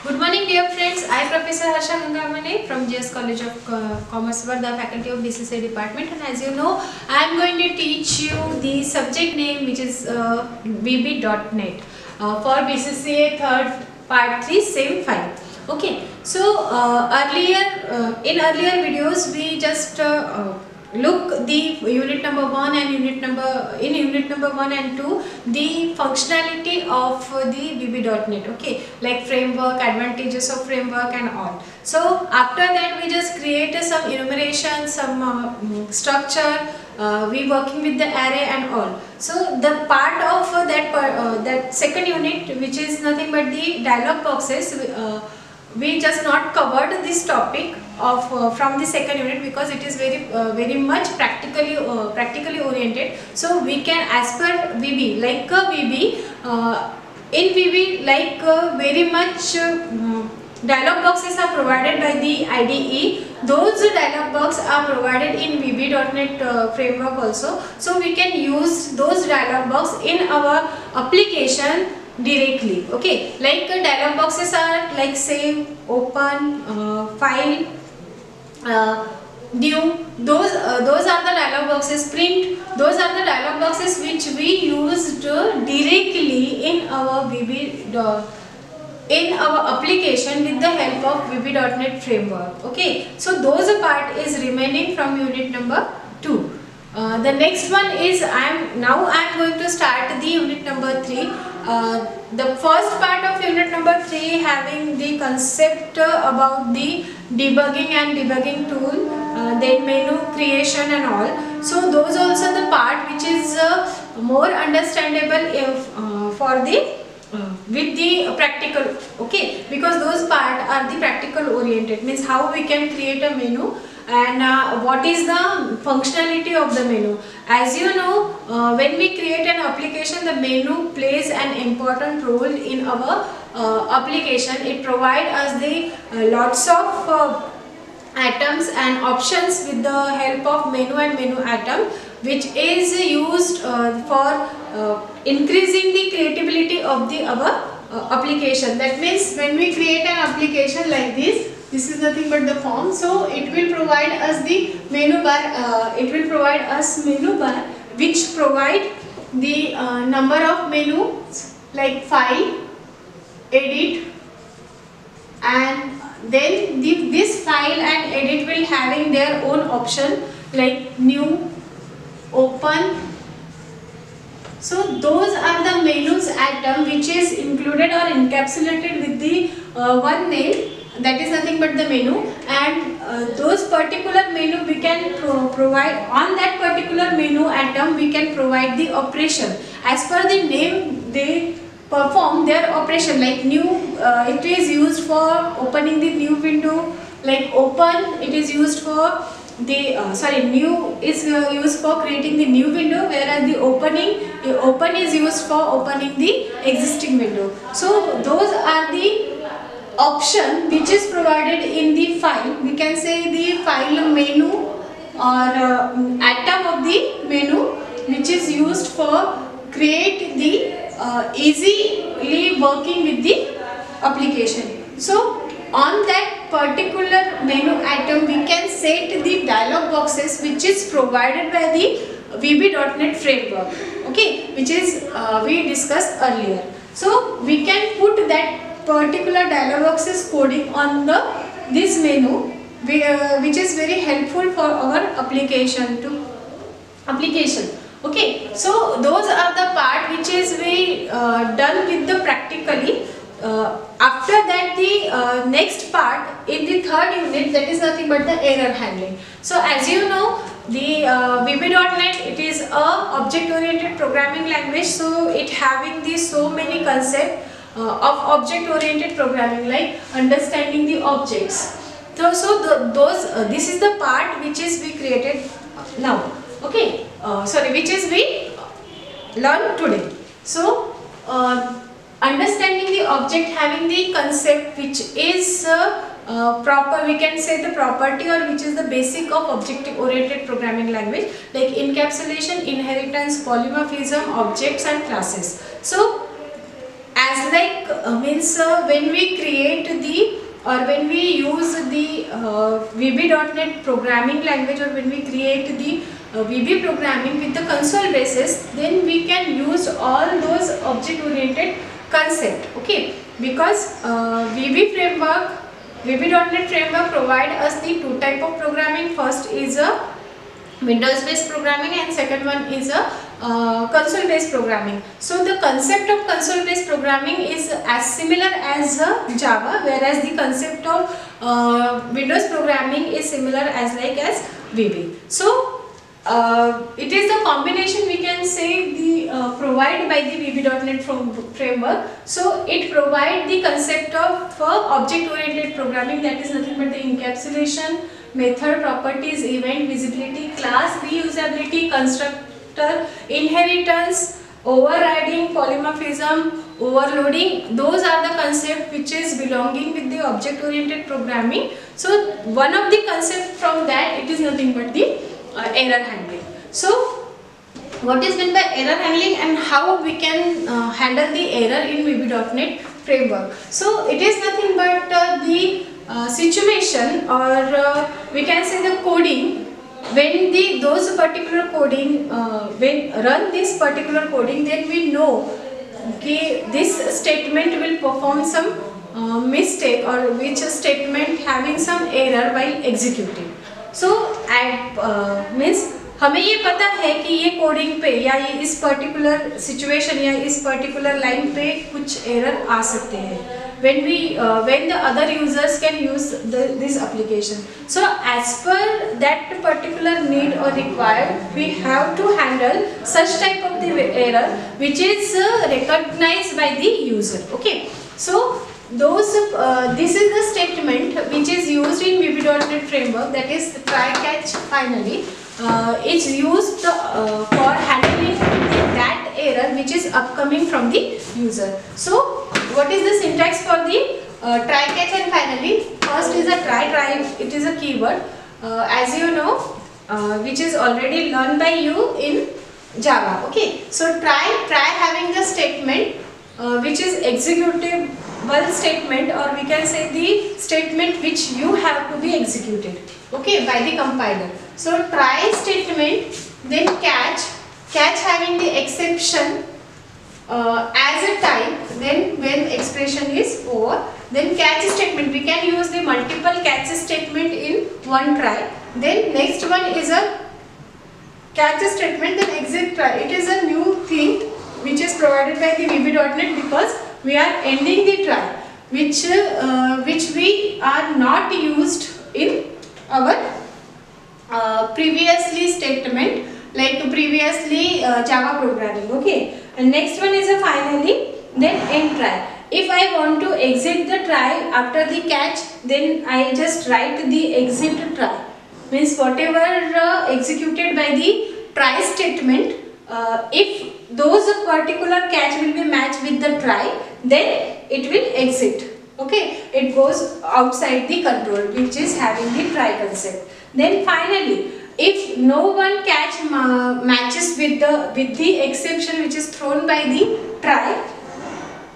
Good morning, dear friends. I am Professor Harsha Gangamane from GS College of Commerce, the Faculty of BCCA Department, and as you know, I am going to teach you the subject name, which is VB.NET for BCCA third part 3 same file. Okay, so in earlier videos we just look the unit number 1 and unit number 1 and 2 the functionality of the VB.NET, okay, like framework, advantages of framework and all. So after that we just create some enumeration, some structure, we working with the array and all. So the part of that second unit, which is nothing but the dialog boxes, we just not covered this topic of from the second unit because it is very much practically oriented. So we can, as per VB, like VB, in VB, like very much dialog boxes are provided by the IDE. Those dialog boxes are provided in VB.NET framework also. So we can use those dialog boxes in our application directly. Okay, like dialog boxes are like save, open, file, new. Those are the dialog boxes. Print. Those are the dialog boxes which we used directly in our in our application with the help of VB.NET framework. Okay, so those part is remaining from unit number 2. The next one is I am going to start the unit number 3. The first part of unit number 3 having the concept about the debugging and debugging tool, then menu creation and all. So those also the part which is more understandable if for the with the practical, okay, because those part are the practical oriented, means how we can create a menu and what is the functionality of the menu. As you know, when we create an application, the menu plays an important role in our application. It provides us the lots of items and options with the help of menu and menu item, which is used for increasing the creativity of the our application. That means when we create an application like this is nothing but the form, so it will provide us the menu bar. It will provide us menu bar which provide the number of menus like file, edit, and then this file and edit will having their own option like new, open. So those are the menus item which is included or encapsulated with the one name, that is nothing but the menu, and those particular menu we can provide on that particular menu item. We can provide the operation as per the name they perform their operation. Like new, it is used for opening the new window. Like open, it is used for the new is used for creating the new window, whereas the open is used for opening the existing window. So those are the option which is provided in the file. We can say the file menu or item of the menu which is used for create the easily working with the application. So on that particular menu item we can set the dialog boxes which is provided by the VB.NET framework, okay, which is we discussed earlier. So we can put that particular dialog boxes coding on this menu, which is very helpful for our application. Okay, so those are the part which is we done with the practically. After that the next part in the third unit, that is nothing but the error handling. So as you know, the VB.NET, it is a object oriented programming language, so it having the so many concepts of object oriented programming, like understanding the objects. So this is the part which is we created now, okay, which is we learn today. So understanding the object having the concept which is proper, we can say the property, or which is the basic of object oriented programming language, like encapsulation, inheritance, polymorphism, objects and classes. So as like means when we create the or when we use the VB.NET programming language, or when we create the VB programming with the console basis, then we can use all those object oriented concept. Okay, because VB.NET framework provide us the two type of programming. First is a Windows based programming and second one is a console based programming. So the concept of console based programming is as similar as Java, whereas the concept of Windows programming is similar as VB. So it is the combination, we can say, the provided by the VB.NET framework. So it provides the concept of object oriented programming, that is nothing but the encapsulation, method, properties, event, visibility, class, reusability, constructor, inheritance, overriding, polymorphism, overloading. Those are the concepts which is belonging with the object oriented programming. So one of the concepts from that, it is nothing but the error handling. So what is meant by error handling and how we can handle the error in VB.NET framework? So it is nothing but the situation, or we can say the coding. When those particular coding, when run this particular coding, then we know okay, this statement will perform some mistake, or which statement having some error while executing. So at means हमें ये पता है कि ये coding पे या ये इस पर्टिकुलर सिचुएशन या इस पर्टिकुलर लाइन पे कुछ एरर आ सकते हैं when the other users can use this application. So as per that particular need or required, we have to handle such type of the error which is recognized by the user. Okay, so those this is the statement which is used in VB.NET framework, that is try catch finally. It's used for handling that error which is upcoming from the user. So what is the syntax for the try catch and finally? First is a try, it is a keyword as you know, which is already learned by you in Java. Okay, so try having the statement which is executable statement, or we can say the statement which you have to be executed, okay, by the compiler. So try statement, then catch having the exception as a type, then when expression is over, then catch statement, we can use the multiple catch statement in one try. Then next one is a catch statement, then exit try. It is a new thing which is provided by the VB.NET, because we are ending the try, which we are not used in our previously statement, like previously Java programming. Okay, and next one is a finally, then end try. If I want to exit the try after the catch, then I just write the exit try, means whatever executed by the try statement, if those particular catch will be matched with the try, then it will exit. Okay, it goes outside the control which is having the try concept. Then finally, if no one catch matches with the exception which is thrown by the try,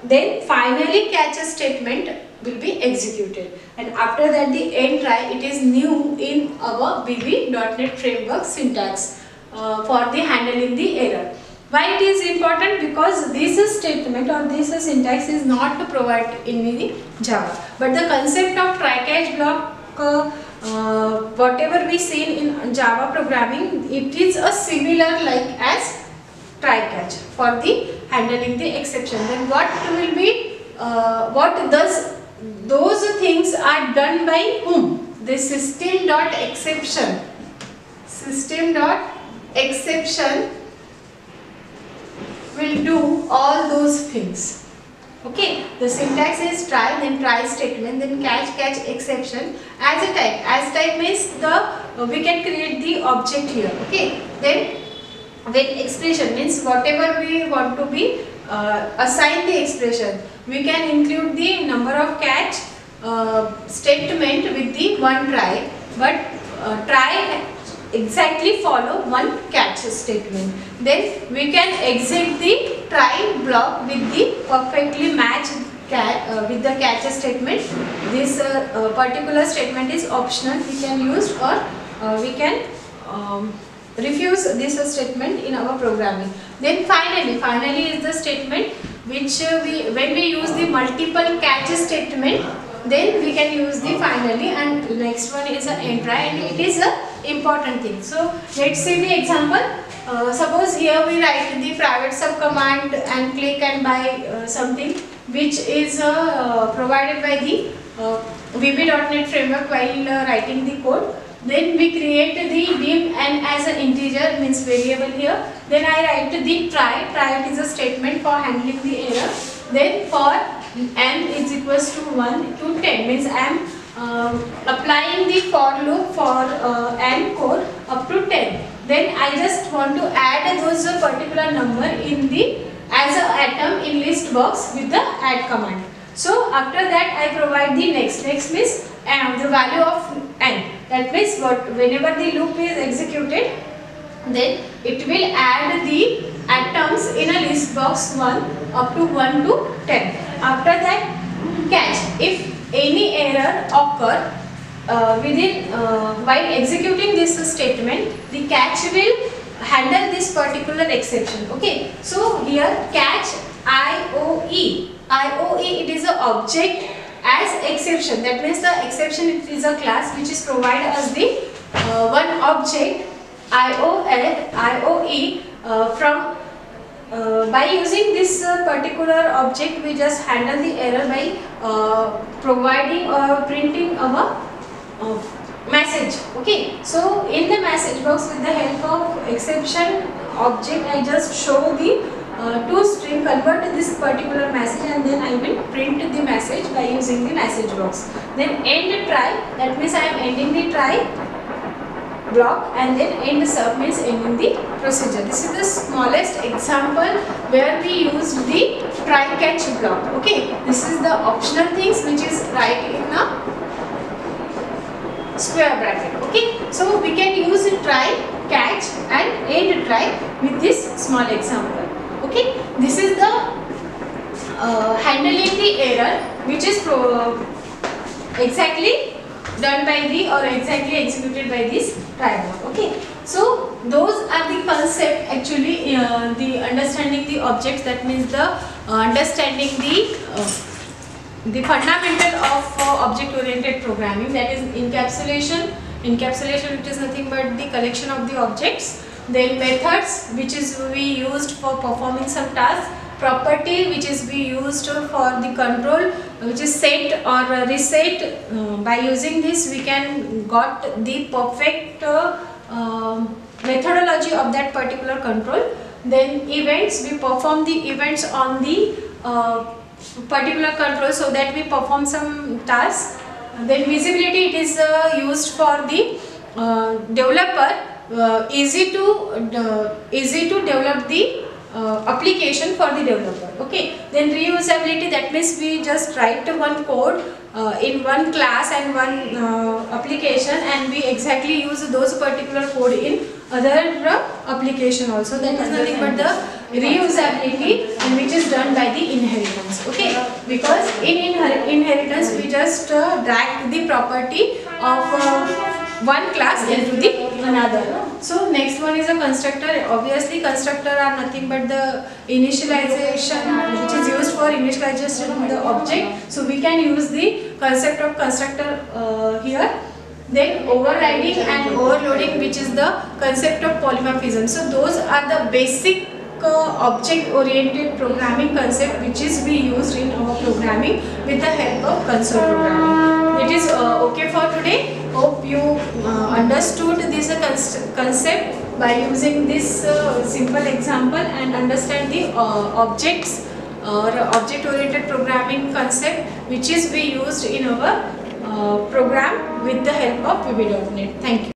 then finally catch statement will be executed, and after that the end try. It is new in our VB.NET framework syntax for the handling the error. Why it is important? Because this statement or this syntax is not provided in the Java, but the concept of try catch block, whatever we see in Java programming, it is a similar like as try catch for the handling the exception. Then what will be what does those things are done by whom? The system.exception will do all those things. Okay, the syntax is try, then try statement, then catch exception as a type. As type means we can create the object here. Okay, then when expression means whatever we want to be assign the expression, we can include the number of catch statement with the one try, but try exactly follow one catch statement. Then we can exit the try block with the perfectly matched with the catch statement. This particular statement is optional. We can use or we can refuse this statement in our programming. Then finally is the statement which when we use the multiple catch statement, then we can use the finally, and next one is an end try, and it is a important thing. So let's see the example. Suppose here we write the private sub command and click and buy something which is provided by the VB.NET framework while writing the code. Then we create the div n as an integer, means variable here. Then I write the try. Try, it is a statement for handling the error. Then for n is equals to 1 to 10, means I am applying the for loop for n code up to 10. Then I just want to add those particular number in the as a atom in list box with the add command. So after that I provide the next. Next means the value of n. That means whenever the loop is executed, then it will add the atoms in a list box 1 up to 1 to 10. After that catch. If any error occur while executing this statement, the catch will handle this particular exception. Okay, so here catch IOE. IOE, it is an object as exception. That means the exception, it is a class which is provided as the one object IOE from by using this particular object, we just handle the error by providing or printing our message. Okay, so in the message box with the help of exception object, I just show the to string, convert this particular message, and then I will print the message by using the message box. Then end try, that means I am ending the try block, and then end sub means ending the procedure. This is the smallest example where we used the try catch block. Okay, this is the optional things which is right in a square bracket. Okay, so we can use try, catch and end try with this small example. Okay, this is the handling the error which is exactly done by the or exactly executed by this try block. Okay, so those are the concept actually, the understanding the objects, that means the understanding the fundamental of object oriented programming, that is encapsulation. Encapsulation, it is nothing but the collection of the objects. Then methods, which is we used for performing some task. Property, which is we used for the control, which is set or reset. By using this we can got the perfect methodology of that particular control. Then events, we perform the events on the particular control so that we perform some tasks. Then visibility, it is used for the developer, easy to develop the application for the developer. Okay, then reusability, that means we just write one code in one class and one application, and we exactly use those particular code in other application also. That is nothing but the reusability, and which is done by the inheritance. Okay, because in inheritance we just drag the property of one class into the another. So next one is a constructor. Obviously constructor are nothing but the initialization which is used for initialization of the object. So we can use the concept of constructor here. Then overriding and overloading, which is the concept of polymorphism. So those are the basic object oriented programming concept which is we used in our programming with the help of console programming. It is okay for today. Hope you understood this concept by using this simple example and understand the objects or object oriented programming concept which is we used in our program with the help of VB.NET. Thank you.